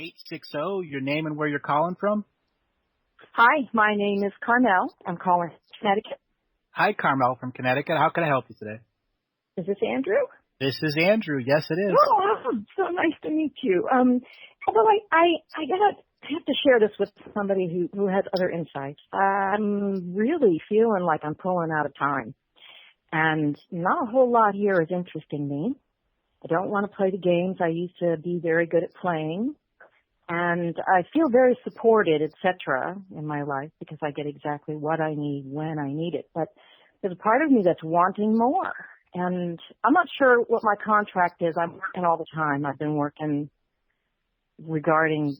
860, your name and where you're calling from? Hi, my name is Carmel. I'm calling from Connecticut. Hi, Carmel from Connecticut. How can I help you today? Is this Andrew? This is Andrew. Yes, it is. Oh, awesome. So nice to meet you. Although I have to share this with somebody who has other insights. I'm really feeling like I'm pulling out of time. And not a whole lot here is interesting me. I don't want to play the games I used to be very good at playing. And I feel very supported, etc., in my life because I get exactly what I need when I need it. But there's a part of me that's wanting more. And I'm not sure what my contract is. I'm working all the time. I've been working regarding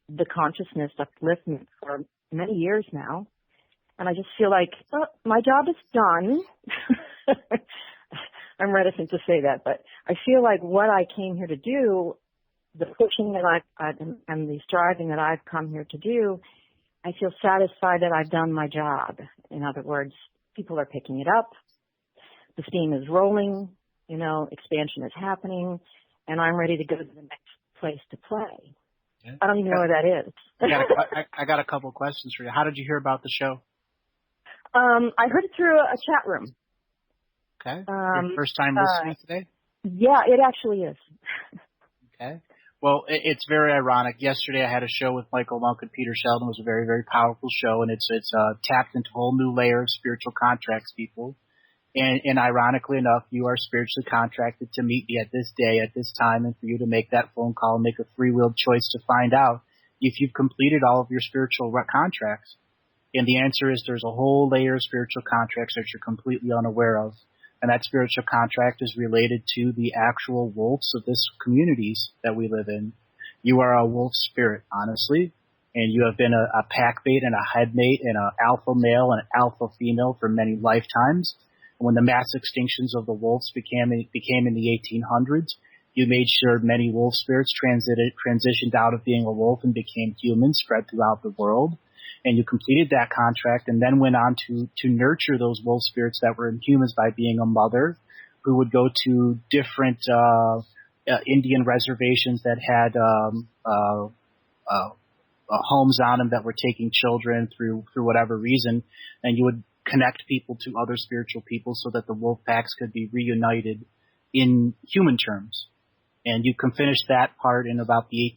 the consciousness upliftment for many years now. And I just feel like my job is done. I'm reticent to say that, but I feel like what I came here to do, the pushing that I've and the striving that I've come here to do, I feel satisfied that I've done my job. In other words, people are picking it up. The steam is rolling, expansion is happening, and I'm ready to go to the next place to play. Yeah. I don't even know where that is. I got a couple questions for you. How did you hear about the show? I heard it through a chat room. Okay. Your first time listening today? Yeah, it actually is. Okay. Well, it's very ironic. Yesterday I had a show with Michael Monk and Peter Sheldon. It was a very, very powerful show, and it's tapped into a whole new layer of spiritual contracts, people. And ironically enough, you are spiritually contracted to meet me at this day, at this time, and for you to make that phone call and make a free-willed choice to find out if you've completed all of your spiritual contracts. And the answer is there's a whole layer of spiritual contracts that you're completely unaware of. And that spiritual contract is related to the actual wolves of this communities that we live in. You are a wolf spirit, honestly, and you have been a pack mate and a head mate and an alpha male and an alpha female for many lifetimes. And when the mass extinctions of the wolves became in the 1800s, you made sure many wolf spirits transitioned out of being a wolf and became humans spread throughout the world. And you completed that contract and then went on to nurture those wolf spirits that were in humans by being a mother who would go to different Indian reservations that had homes on them that were taking children through whatever reason, and you would connect people to other spiritual people so that the wolf packs could be reunited in human terms. And you can finish that part in about the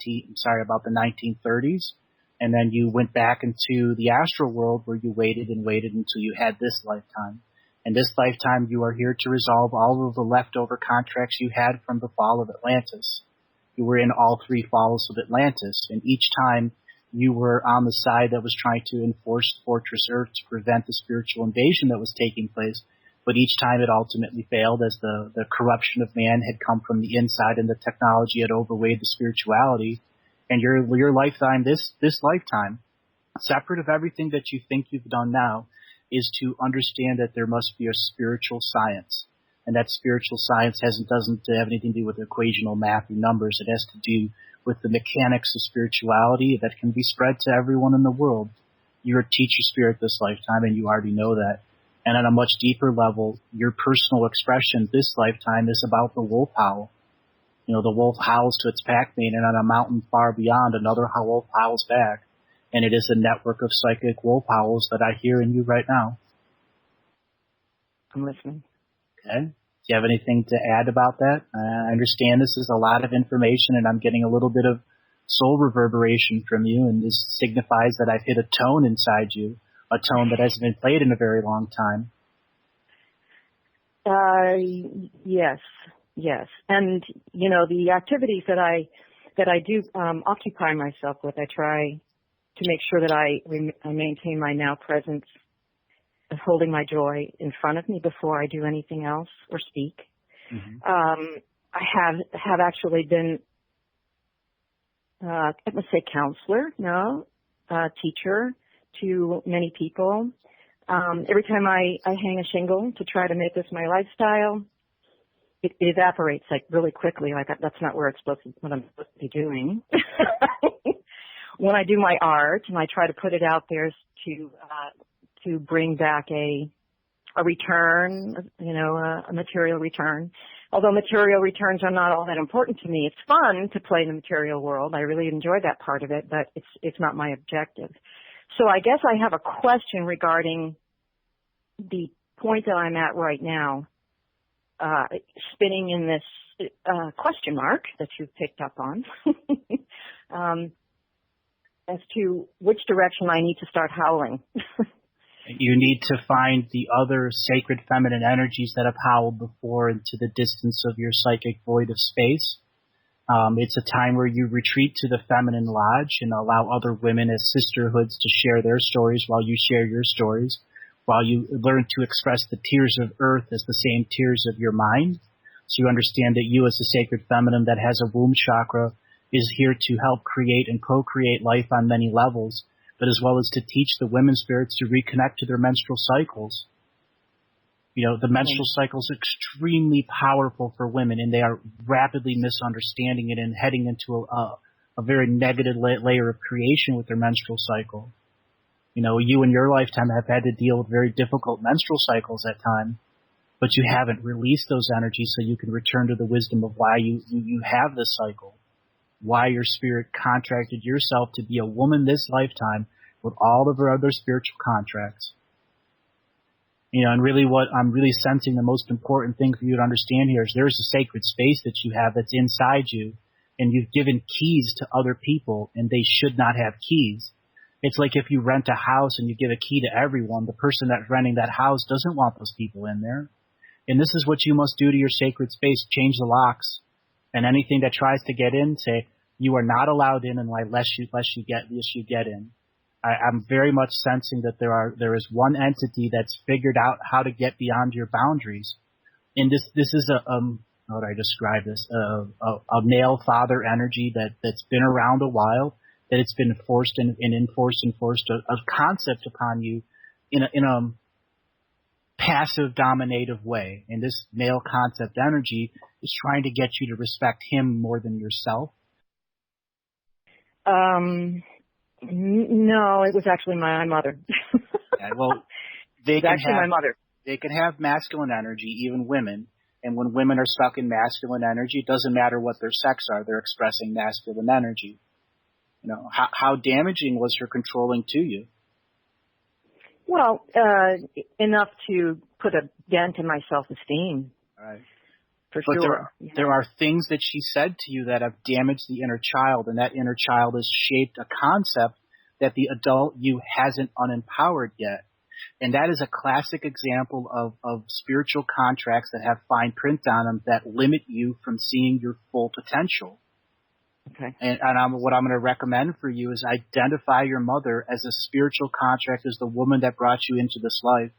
1930s. And then you went back into the astral world where you waited and waited until you had this lifetime. And this lifetime, you are here to resolve all of the leftover contracts you had from the fall of Atlantis. You were in all three falls of Atlantis. And each time you were on the side that was trying to enforce Fortress Earth to prevent the spiritual invasion that was taking place. But each time it ultimately failed as the corruption of man had come from the inside and the technology had overweighed the spirituality. And your lifetime, this lifetime, separate of everything that you think you've done now, is to understand that there must be a spiritual science. And that spiritual science doesn't have anything to do with equational math and numbers. It has to do with the mechanics of spirituality that can be spread to everyone in the world. You're a teacher spirit this lifetime, and you already know that. And on a much deeper level, your personal expression this lifetime is about the wolf howl. The wolf howls to its pack mate, and on a mountain far beyond, another wolf howls back. And it is a network of psychic wolf howls that I hear in you right now. I'm listening. Okay. Do you have anything to add about that? I understand this is a lot of information, and I'm getting a little bit of soul reverberation from you, and this signifies that I've hit a tone inside you, a tone that hasn't been played in a very long time. Yes. And, the activities that I do occupy myself with, I try to make sure that I maintain my now presence of holding my joy in front of me before I do anything else or speak. Mm-hmm. I have actually been, I must say counselor, teacher to many people. Every time I hang a shingle to try to make this my lifestyle, it evaporates really quickly. That's not what I'm supposed to be doing. When I do my art and I try to put it out there to bring back a return, a material return, although material returns are not all that important to me, it's fun to play in the material world. I really enjoy that part of it, but it's not my objective. So I guess I have a question regarding the point that I'm at right now, spinning in this question mark that you've picked up on, as to which direction I need to start howling. You need to find the other sacred feminine energies that have howled before into the distance of your psychic void of space. It's a time where you retreat to the feminine lodge and allow other women as sisterhoods to share their stories while you share your stories, while you learn to express the tears of earth as the same tears of your mind. So you understand that you as a sacred feminine that has a womb chakra is here to help create and co-create life on many levels, but as well as to teach the women spirits to reconnect to their menstrual cycles. You know, the menstrual cycle is extremely powerful for women, and they are rapidly misunderstanding it and heading into a very negative layer of creation with their menstrual cycle. You know, you in your lifetime have had to deal with very difficult menstrual cycles at times, but you haven't released those energies so you can return to the wisdom of why you have this cycle, why your spirit contracted yourself to be a woman this lifetime with all of her other spiritual contracts. You know, and really what I'm really sensing the most important thing for you to understand here is there's a sacred space that you have that's inside you, and you've given keys to other people, and they should not have keys. It's like if you rent a house and you give a key to everyone, the person that's renting that house doesn't want those people in there. And this is what you must do to your sacred space, change the locks. And anything that tries to get in, say, you are not allowed in unless you get in. I'm very much sensing that there is one entity that's figured out how to get beyond your boundaries. And this is how would I describe this? A male father energy that's been around a while, that it's been forced and enforced a concept upon you in a passive dominative way. And this male concept energy is trying to get you to respect him more than yourself. No, it was actually my mother. Yeah, well, my mother. They can have masculine energy, even women. And when women are stuck in masculine energy, it doesn't matter what their sex are, they're expressing masculine energy. You know, how damaging was her controlling to you? Well, enough to put a dent in my self-esteem. All right. For but sure. There are things that she said to you that have damaged the inner child, and that inner child has shaped a concept that the adult you hasn't unempowered yet. And that is a classic example of spiritual contracts that have fine print on them that limit you from seeing your full potential. Okay. And what I'm going to recommend for you is identify your mother as a spiritual contract, as the woman that brought you into this life,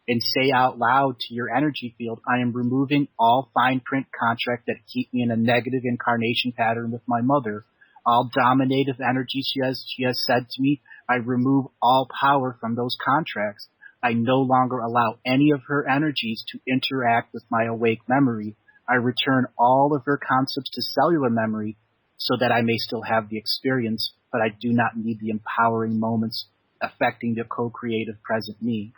and say out loud to your energy field, I am removing all fine print contracts that keep me in a negative incarnation pattern with my mother. All dominative energies she has said to me, I remove all power from those contracts. I no longer allow any of her energies to interact with my awake memory. I return all of her concepts to cellular memory so that I may still have the experience, but I do not need the empowering moments affecting the co-creative present me.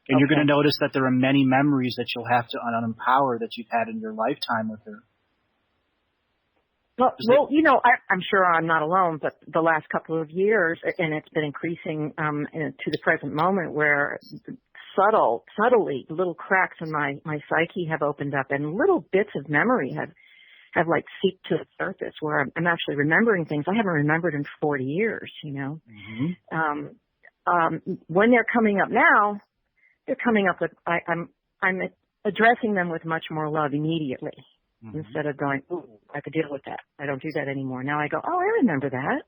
And you're going to notice that there are many memories that you'll have to unempower that you've had in your lifetime with her. Well, you know, I'm sure I'm not alone, but the last couple of years, and it's been increasing to the present moment, where subtly little cracks in my psyche have opened up, and little bits of memory have like seeped to the surface, where I'm actually remembering things I haven't remembered in 40 years. You know, when they're coming up now, they're coming up with I'm addressing them with much more love immediately. Instead of going, ooh, I could deal with that. I don't do that anymore. Now I go, oh, I remember that.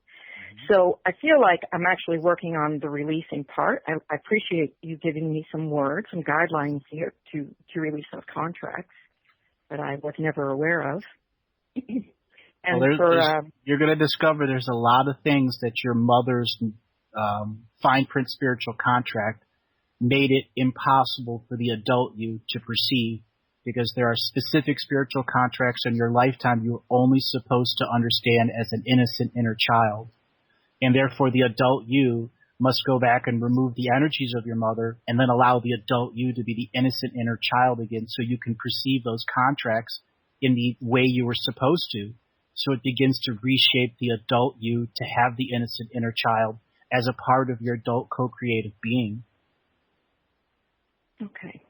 So I feel like I'm actually working on the releasing part. I appreciate you giving me some words, some guidelines here to release those contracts that I was never aware of. And you're going to discover there's a lot of things that your mother's fine print spiritual contract made it impossible for the adult you to perceive. Because there are specific spiritual contracts in your lifetime you're only supposed to understand as an innocent inner child. And therefore the adult you must go back and remove the energies of your mother and then allow the adult you to be the innocent inner child again so you can perceive those contracts in the way you were supposed to. So it begins to reshape the adult you to have the innocent inner child as a part of your adult co-creative being. Okay.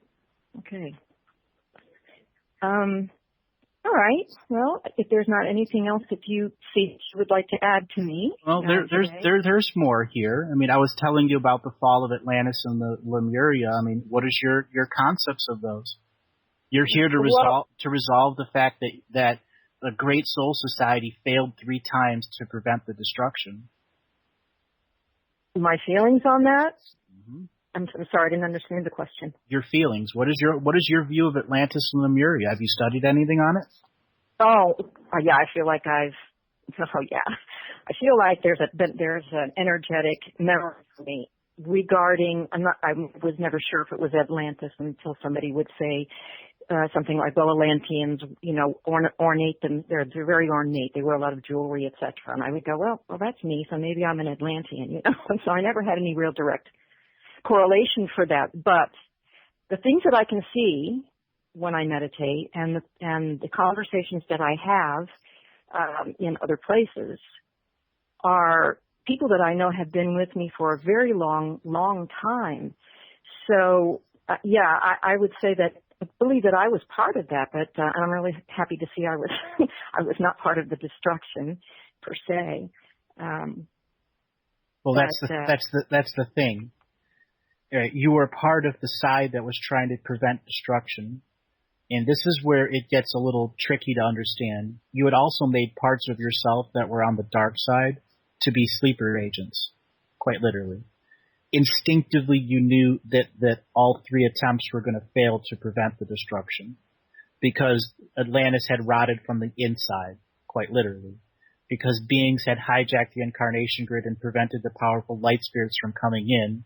All right. Well, if there's not anything else that you see you would like to add to me. Well, there's more here. I mean, I was telling you about the fall of Atlantis and the Lemuria. I mean, what is your concepts of those? You're here to resolve the fact that a great soul society failed 3 times to prevent the destruction. My feelings on that? Mm-hmm. I'm sorry, I didn't understand the question. Your feelings. What is your view of Atlantis and Lemuria? Have you studied anything on it? Yeah, I feel like I feel like there's an energetic memory for me regarding. I was never sure if it was Atlantis until somebody would say something like, "Well, Atlanteans, ornate them. They're very ornate. They wear a lot of jewelry, etc." And I would go, "Well, that's me. So maybe I'm an Atlantean." So I never had any real direct correlation for that, but the things that I can see when I meditate and the conversations that I have in other places are people that I know have been with me for a very long time. So I would say that I believe that I was part of that, but I'm really happy to see I was I was not part of the destruction per se. Well, that's the thing. You were part of the side that was trying to prevent destruction. And this is where it gets a little tricky to understand. You had also made parts of yourself that were on the dark side to be sleeper agents, quite literally. Instinctively, you knew that all 3 attempts were going to fail to prevent the destruction because Atlantis had rotted from the inside, quite literally, because beings had hijacked the incarnation grid and prevented the powerful light spirits from coming in.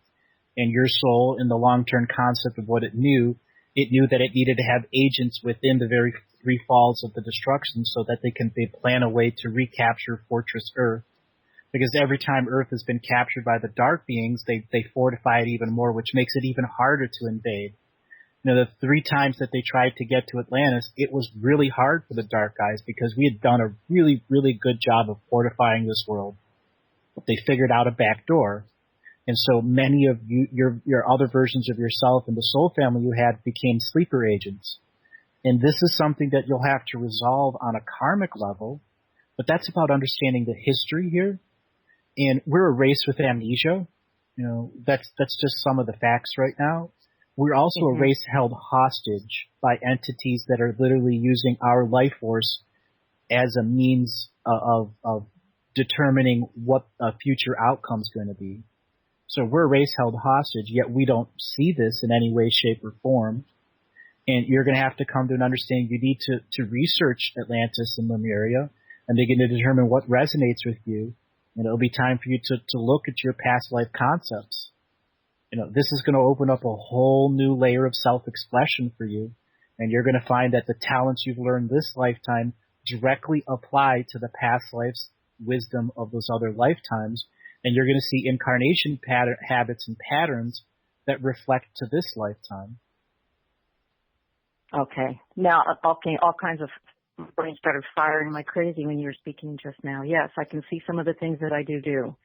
And your soul, in the long-term concept of what it knew that it needed to have agents within the very 3 falls of the destruction so that they plan a way to recapture Fortress Earth. Because every time Earth has been captured by the dark beings, they fortify it even more, which makes it even harder to invade. The 3 times that they tried to get to Atlantis, it was really hard for the dark guys because we had done a really, really good job of fortifying this world. But they figured out a back door. And so many of your other versions of yourself and the soul family you had became sleeper agents. And this is something that you'll have to resolve on a karmic level, but that's about understanding the history here. And we're a race with amnesia. That's just some of the facts right now. We're also a race held hostage by entities that are literally using our life force as a means of determining what a future outcome is going to be. So we're a race held hostage, yet we don't see this in any way, shape, or form. And you're going to have to come to an understanding you need to research Atlantis and Lemuria and begin to determine what resonates with you. And it'll be time for you to look at your past life concepts. This is going to open up a whole new layer of self-expression for you. And you're going to find that the talents you've learned this lifetime directly apply to the past life's wisdom of those other lifetimes. And you're going to see incarnation habits and patterns that reflect to this lifetime. Okay. Now, all kinds of brain started firing like crazy when you were speaking just now. Yes, I can see some of the things that I do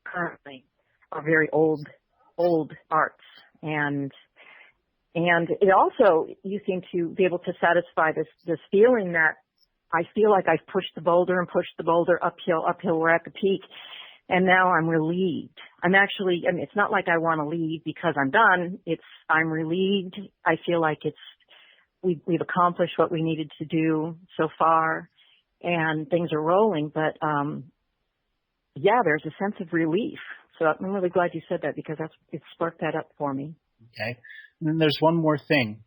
currently are very old arts. And it also, you seem to be able to satisfy this feeling that I feel like I've pushed the boulder uphill, we're at the peak. And now I'm relieved. It's not like I want to leave because I'm done. I'm relieved. I feel like we've accomplished what we needed to do so far and things are rolling. But, there's a sense of relief. So I'm really glad you said that because it sparked that up for me. Okay. And then there's one more thing.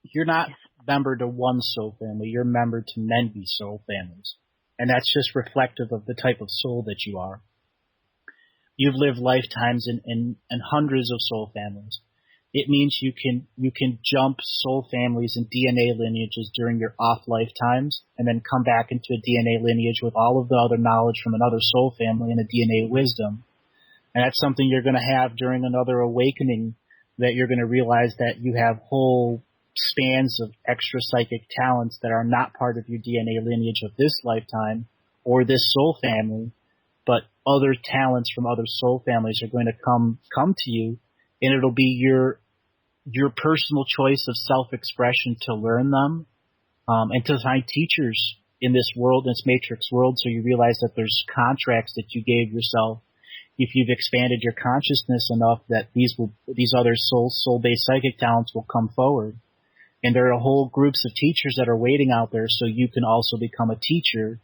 You're not member to one soul family. You're member to many soul families. And that's just reflective of the type of soul that you are. You've lived lifetimes in hundreds of soul families. It means you can jump soul families and DNA lineages during your off lifetimes and then come back into a DNA lineage with all of the other knowledge from another soul family and a DNA wisdom. And that's something you're going to have during another awakening, that you're going to realize that you have whole spans of extra psychic talents that are not part of your DNA lineage of this lifetime or this soul family, but other talents from other soul families are going to come to you, and it'll be your personal choice of self-expression to learn them, and to find teachers in this world, in this matrix world, so you realize that there's contracts that you gave yourself. If you've expanded your consciousness enough, that these other soul-based psychic talents will come forward. And there are whole groups of teachers that are waiting out there, so you can also become a teacher.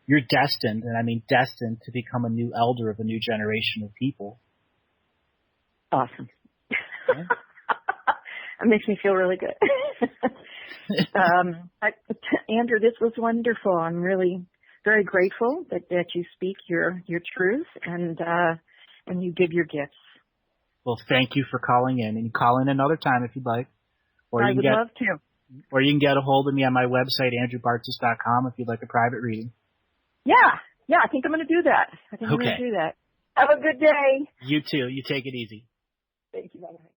You're destined, and I mean destined, to become a new elder of a new generation of people. Awesome. Yeah. It makes me feel really good. Andrew, this was wonderful. I'm really very grateful that you speak your truth and you give your gifts. Well, thank you for calling in, and call in another time if you'd like. Or I would love to. Or you can get a hold of me on my website, andrewbartzis.com, if you'd like a private reading. Yeah, I think I'm going to do that. I'm going to do that. Have a good day. You too. You take it easy. Thank you. Bye-bye.